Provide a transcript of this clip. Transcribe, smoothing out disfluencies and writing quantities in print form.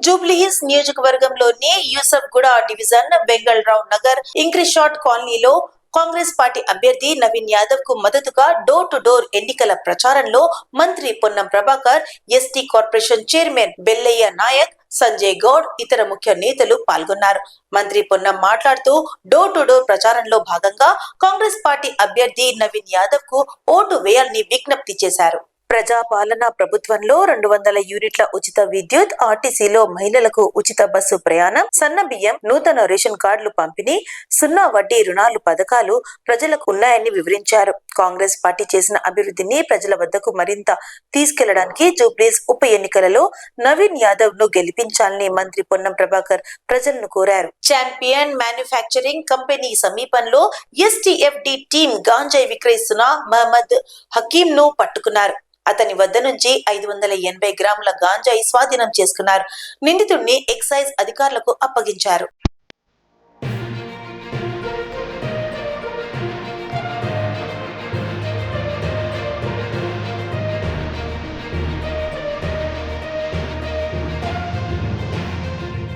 జూబ్లీహిల్స్ నియోజకవర్గంలోని యూసఫ్గూడ డివిజన్ వెంగళరావు నగర్ ఇంగ్రిషాట్ కాలనీలో కాంగ్రెస్ పార్టీ అభ్యర్థి నవీన్ యాదవ్ కు మద్దతుగా డోర్ టు డోర్ ఎన్నికల ప్రచారంలో మంత్రి Ponnam Prabhakar, ST corporation chairman Bellaiah Nayak, Sanjay Goud ఇతర ముఖ్య నేతలు పాల్గొన్నారు. మంత్రి పొన్నం మాట్లాడుతూ డోర్ టు డోర్ ప్రచారంలో భాగంగా కాంగ్రెస్ పార్టీ అభ్యర్థి నవీన్ యాదవ్ కు ఓటు వేయాలని విజ్ఞప్తి చేశారు. ప్రజాపాలన ప్రభుత్వంలో 200 యూనిట్ల ఉచిత విద్యుత్, ఆర్టీసీలో మహిళలకు ఉచిత బస్సు ప్రయాణం, సన్న బియ్యం, నూతన రేషన్ కార్డులు పంపిణీ, 0 వడ్డీ రుణాలు పథకాలు ప్రజలకు ఉన్నాయని వివరించారు. కాంగ్రెస్ పార్టీ చేసిన అభివృద్ధిని ప్రజల వద్దకు మరింత తీసుకెళ్లడానికి జూబ్లీహిల్స్ ఉప ఎన్నికలలో నవీన్ యాదవ్ ను గెలిపించాలని మంత్రి పొన్నం ప్రభాకర్ ప్రజలను కోరారు. చాంపియన్ మ్యానుఫ్యాక్చరింగ్ కంపెనీ సమీపంలో ఎస్టీఎఫ్డి టీం గాంజాయి విక్రయిస్తున్న మహమ్మద్ హకీం ను పట్టుకున్నారు. అతని వద్ద నుంచి 580 గ్రాముల గాంజాయి స్వాధీనం చేసుకున్నారు. నిందితుడిని ఎక్సైజ్ అధికారులకు అప్పగించారు.